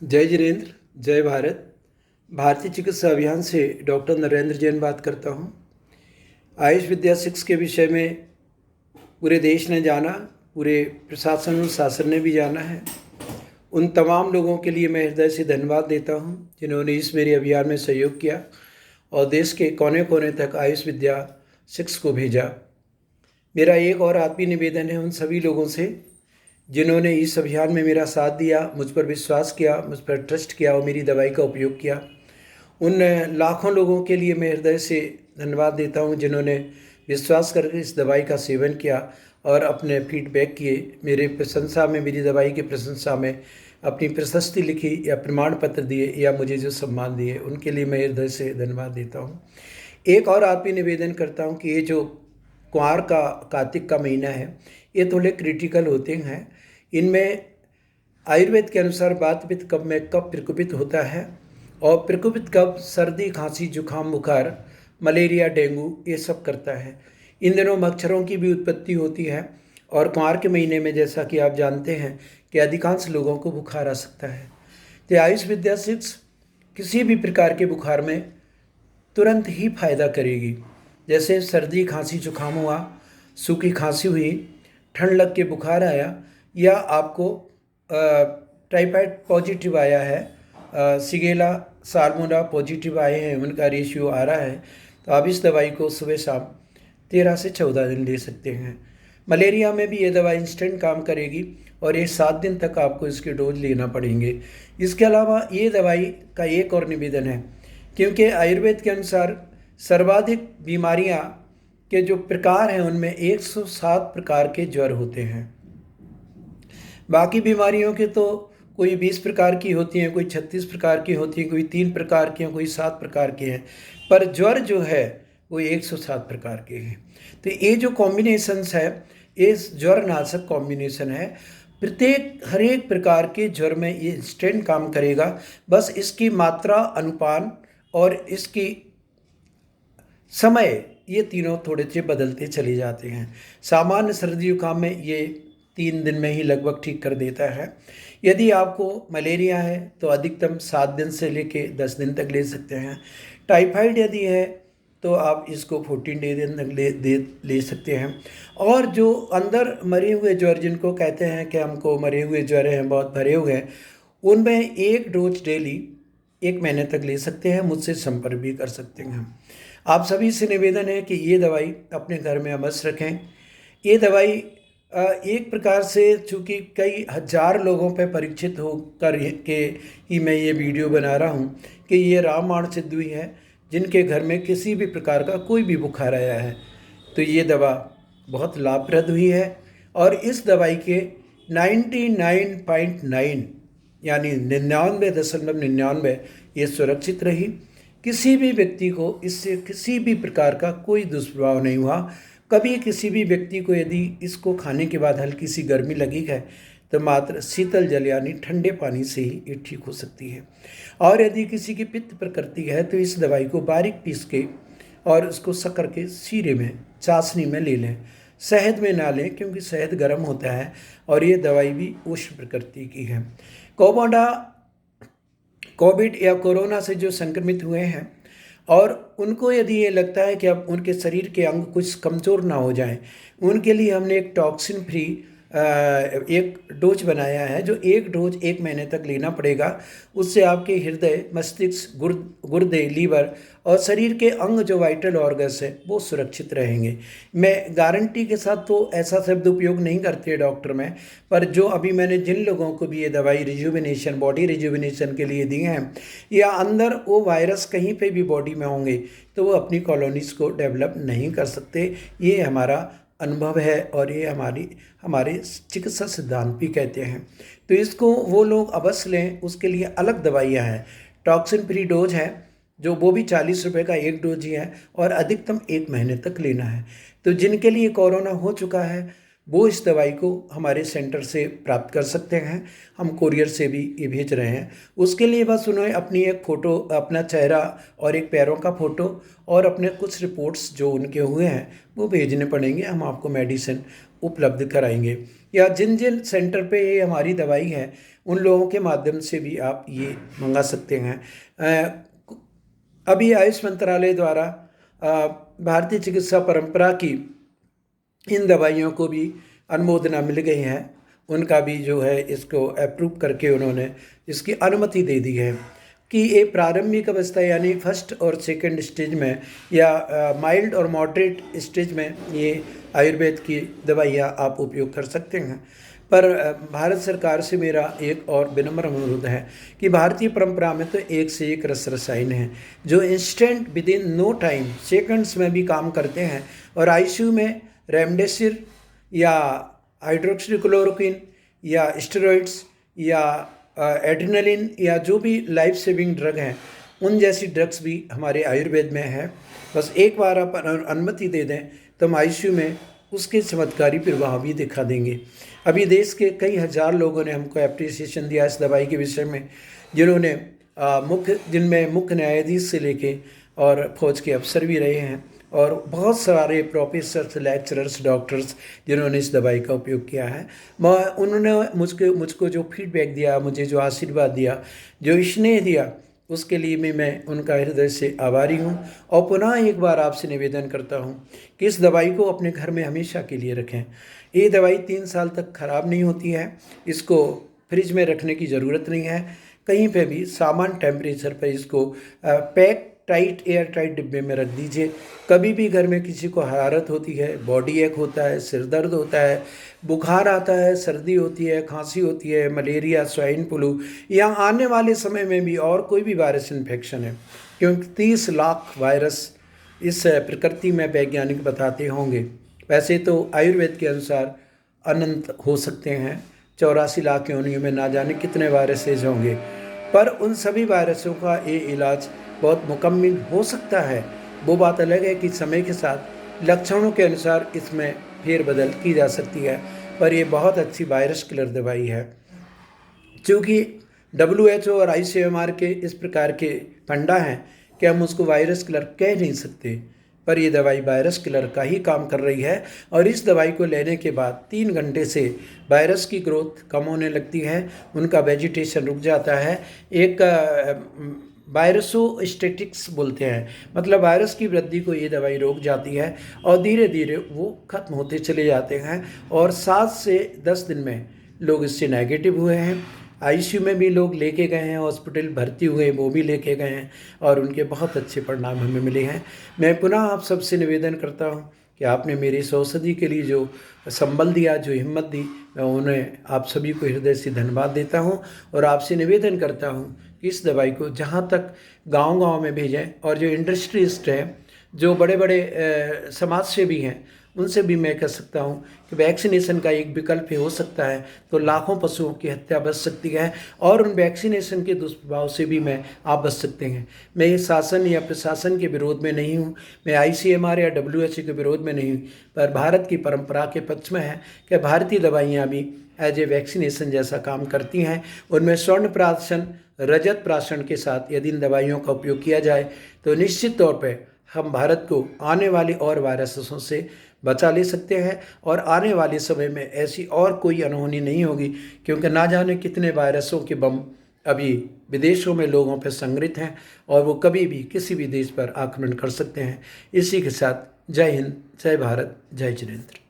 जय जिनेन्द्र, जय भारत। भारतीय चिकित्सा अभियान से डॉक्टर नरेंद्र जैन बात करता हूँ। आयुष विद्या 6 के विषय में पूरे देश ने जाना, पूरे प्रशासन और शासन ने भी जाना है। उन तमाम लोगों के लिए मैं हृदय से धन्यवाद देता हूँ जिन्होंने इस मेरे अभियान में सहयोग किया और देश के कोने कोने तक आयुष विद्या 6 को भेजा। मेरा एक और आत्मीय निवेदन है उन सभी लोगों से जिन्होंने इस अभियान में मेरा साथ दिया, मुझ पर विश्वास किया, मुझ पर ट्रस्ट किया और मेरी दवाई का उपयोग किया। उन लाखों लोगों के लिए मैं हृदय से धन्यवाद देता हूं जिन्होंने विश्वास करके इस दवाई का सेवन किया और अपने फीडबैक किए, मेरे प्रशंसा में, मेरी दवाई की प्रशंसा में अपनी प्रशस्ति लिखी या प्रमाण पत्र दिए या मुझे जो सम्मान दिए, उनके लिए मैं हृदय से धन्यवाद देता हूँ। एक और आप ही निवेदन करता हूँ कि ये जो कुंवार का कार्तिक का महीना है, ये थोड़े क्रिटिकल होते हैं। इनमें आयुर्वेद के अनुसार वात पित्त कफ में कफ प्रकोपित होता है और प्रकोपित कफ सर्दी, खांसी, जुकाम, बुखार, मलेरिया, डेंगू ये सब करता है। इन दिनों मच्छरों की भी उत्पत्ति होती है और कुंवार के महीने में जैसा कि आप जानते हैं कि अधिकांश लोगों को बुखार आ सकता है। तो आयुष विद्या 6 किसी भी प्रकार के बुखार में तुरंत ही फायदा करेगी। जैसे सर्दी, खांसी, जुकाम हुआ, सूखी खांसी हुई, ठंड लग के बुखार आया या आपको टाइफाइड पॉजिटिव आया है, सिगेला साल्मोना पॉजिटिव आए हैं, उनका रेशियो आ रहा है, तो आप इस दवाई को सुबह शाम 13 से 14 दिन ले सकते हैं। मलेरिया में भी ये दवाई इंस्टेंट काम करेगी और ये 7 दिन तक आपको इसके डोज लेना पड़ेंगे। इसके अलावा ये दवाई का एक और निवेदन है, क्योंकि आयुर्वेद के अनुसार सर्वाधिक बीमारियां के जो प्रकार हैं उनमें 107 प्रकार के ज्वर होते हैं। बाकी बीमारियों के तो कोई 20 प्रकार की होती हैं, कोई 36 प्रकार की होती हैं, कोई 3 प्रकार की हैं, कोई 7 प्रकार के हैं, पर ज्वर जो है वो 107 प्रकार के हैं। तो ये जो कॉम्बिनेशंस है, ये ज्वर नाशक कॉम्बिनेशन है। प्रत्येक हर एक प्रकार के ज्वर में ये इंस्टेंट काम करेगा। बस इसकी मात्रा, अनुपान और इसकी समय, ये तीनों थोड़े से बदलते चले जाते हैं। सामान्य सर्दी जुकाम में ये 3 दिन में ही लगभग ठीक कर देता है। यदि आपको मलेरिया है तो अधिकतम 7 दिन से लेके 10 दिन तक ले सकते हैं। टाइफाइड यदि है तो आप इसको 14 दिन तक ले सकते हैं। और जो अंदर मरे हुए ज्वर, जिनको कहते हैं कि हमको मरे हुए ज्वर हैं, बहुत भरे हुए हैं, उनमें 1 डोज डेली 1 महीने तक ले सकते हैं। मुझसे संपर्क भी कर सकते हैं। आप सभी से निवेदन है कि ये दवाई अपने घर में अवश्य रखें। ये दवाई एक प्रकार से, चूँकि कई हज़ार लोगों पर परीक्षित होकर के ही मैं ये वीडियो बना रहा हूँ कि ये रामबाण सिद्ध हुई है। जिनके घर में किसी भी प्रकार का कोई भी बुखार आया है तो ये दवा बहुत लाभप्रद हुई है और इस दवाई के 99.9 यानी 99.99 ये सुरक्षित रही। किसी भी व्यक्ति को इससे किसी भी प्रकार का कोई दुष्प्रभाव नहीं हुआ। कभी किसी भी व्यक्ति को यदि इसको खाने के बाद हल्की सी गर्मी लगी है तो मात्र शीतल जल यानी ठंडे पानी से ही ये ठीक हो सकती है। और यदि किसी की पित्त प्रकृति है तो इस दवाई को बारीक पीस के और उसको शक्कर के शीरे में, चाशनी में ले लें। शहद में ना लें क्योंकि शहद गर्म होता है और ये दवाई भी उष्ण प्रकृति की है। कोविड या कोरोना से जो संक्रमित हुए हैं और उनको यदि ये लगता है कि अब उनके शरीर के अंग कुछ कमज़ोर ना हो जाएं, उनके लिए हमने एक टॉक्सिन फ्री एक डोज बनाया है, जो 1 डोज 1 महीने तक लेना पड़ेगा। उससे आपके हृदय, मस्तिष्क, गुर्दे, लीवर और शरीर के अंग जो वाइटल ऑर्गन्स है वो सुरक्षित रहेंगे। मैं गारंटी के साथ तो ऐसा शब्द उपयोग नहीं करते डॉक्टर में, पर जो अभी मैंने जिन लोगों को भी ये दवाई रिजुविनेशन, बॉडी रिजुविनेशन के लिए दी हैं, या अंदर वो वायरस कहीं पे भी बॉडी में होंगे तो वो अपनी कॉलोनीज़ को डेवलप नहीं कर सकते। ये हमारा अनुभव है और ये हमारे चिकित्सा सिद्धांत भी कहते हैं। तो इसको वो लोग अवश्य लें। उसके लिए अलग दवाइयाँ हैं। टॉक्सिन फ्री डोज है जो वो भी 40 रुपये का 1 डोज ही है और अधिकतम 1 महीने तक लेना है। तो जिनके लिए कोरोना हो चुका है वो इस दवाई को हमारे सेंटर से प्राप्त कर सकते हैं। हम कोरियर से भी ये भेज रहे हैं। उसके लिए बस उन्हें अपनी एक फ़ोटो, अपना चेहरा और एक पैरों का फ़ोटो और अपने कुछ रिपोर्ट्स जो उनके हुए हैं वो भेजने पड़ेंगे। हम आपको मेडिसिन उपलब्ध कराएंगे। या जिन जिन सेंटर पे ये हमारी दवाई है उन लोगों के माध्यम से भी आप ये मंगा सकते हैं। अभी आयुष मंत्रालय द्वारा भारतीय चिकित्सा परंपरा की इन दवाइयों को भी अनुमोदना मिल गई है। उनका भी जो है इसको अप्रूव करके उन्होंने इसकी अनुमति दे दी है कि ये प्रारंभिक अवस्था यानी फर्स्ट और सेकंड स्टेज में या माइल्ड और मॉडरेट स्टेज में ये आयुर्वेद की दवाइयाँ आप उपयोग कर सकते हैं। पर भारत सरकार से मेरा एक और विनम्र अनुरोध है कि भारतीय परंपरा में तो एक से एक रस रसायन हैं जो instant within no time seconds में भी काम करते हैं। और आईसीयू में रेमडेसिविर या हाइड्रोक्सीक्लोरोक्विन या स्टेरॉइड्स या एड्रेनालिन या जो भी लाइफ सेविंग ड्रग हैं उन जैसी ड्रग्स भी हमारे आयुर्वेद में है। बस एक बार आप अनुमति दे दें तो हम आईसीयू में उसके चमत्कारी प्रभाव भी दिखा देंगे। अभी देश के कई हज़ार लोगों ने हमको एप्रिसिएशन दिया इस दवाई के विषय में, जिन्होंने जिनमें मुख्य न्यायाधीश से लेके और फौज के अफसर भी रहे हैं और बहुत सारे प्रोफेसर्स, लेक्चरर्स, डॉक्टर्स जिन्होंने इस दवाई का उपयोग किया है। उन्होंने मुझको जो फीडबैक दिया, मुझे जो आशीर्वाद दिया, जो स्नेह दिया, उसके लिए भी मैं उनका हृदय से आभारी हूँ। और पुनः एक बार आपसे निवेदन करता हूँ कि इस दवाई को अपने घर में हमेशा के लिए रखें। ये दवाई 3 साल तक ख़राब नहीं होती है। इसको फ्रिज में रखने की ज़रूरत नहीं है। कहीं पे भी सामान्य टेम्परेचर पर इसको पैक टाइट एयर टाइट डिब्बे में रख दीजिए। कभी भी घर में किसी को हरारत होती है, बॉडी एक होता है, सिर दर्द होता है, बुखार आता है, सर्दी होती है, खांसी होती है, मलेरिया, स्वाइन फ्लू या आने वाले समय में भी और कोई भी वायरस इन्फेक्शन है, क्योंकि 30 लाख वायरस इस प्रकृति में वैज्ञानिक बताते होंगे। वैसे तो आयुर्वेद के अनुसार अनंत हो सकते हैं, 84 लाख योनियों में ना जाने कितने वायरसेज होंगे, पर उन सभी वायरसों का ये इलाज बहुत मुकम्मल हो सकता है। वो बात अलग है कि समय के साथ लक्षणों के अनुसार इसमें फेरबदल की जा सकती है, पर ये बहुत अच्छी वायरस किलर दवाई है। क्योंकि WHO और ICMR के इस प्रकार के फंडा हैं कि हम उसको वायरस किलर कह नहीं सकते, पर ये दवाई वायरस किलर का ही काम कर रही है। और इस दवाई को लेने के बाद 3 घंटे से वायरस की ग्रोथ कम होने लगती है, उनका वेजिटेशन रुक जाता है। एक वायरसोस्टेटिक्स बोलते हैं, मतलब वायरस की वृद्धि को ये दवाई रोक जाती है और धीरे धीरे वो खत्म होते चले जाते हैं। और 7 से 10 दिन में लोग इससे नेगेटिव हुए हैं। आईसीयू में भी लोग लेके गए हैं, हॉस्पिटल भर्ती हुए वो भी लेके गए हैं और उनके बहुत अच्छे परिणाम हमें मिले हैं। मैं पुनः आप सबसे निवेदन करता हूँ कि आपने मेरी इस औषधि के लिए जो संबल दिया, जो हिम्मत दी, मैं उन्हें आप सभी को हृदय से धन्यवाद देता हूँ। और आपसे निवेदन करता हूँ कि इस दवाई को जहाँ तक गांव-गांव में भेजें और जो इंडस्ट्रियलिस्ट हैं, जो बड़े बड़े समाज सेवी हैं, उनसे भी मैं कह सकता हूँ कि वैक्सीनेशन का एक विकल्प हो सकता है तो लाखों पशुओं की हत्या बच सकती है और उन वैक्सीनेशन के दुष्प्रभाव से भी आप बच सकते हैं। मैं ये शासन या प्रशासन के विरोध में नहीं हूँ, मैं ICMR या WHO के विरोध में नहीं हूँ, पर भारत की परंपरा के पक्ष में है कि भारतीय दवाइयाँ भी एज ए वैक्सीनेशन जैसा काम करती हैं। उनमें स्वर्ण प्राशन, रजत प्राशन के साथ यदि इन दवाइयों का उपयोग किया जाए तो निश्चित तौर पर हम भारत को आने वाली और वायरसों से बचा ले सकते हैं और आने वाले समय में ऐसी और कोई अनहोनी नहीं होगी, क्योंकि ना जाने कितने वायरसों के बम अभी विदेशों में लोगों पर संग्रहित हैं और वो कभी भी किसी भी देश पर आक्रमण कर सकते हैं। इसी के साथ जय हिंद, जय भारत, जय जिनेंद्र।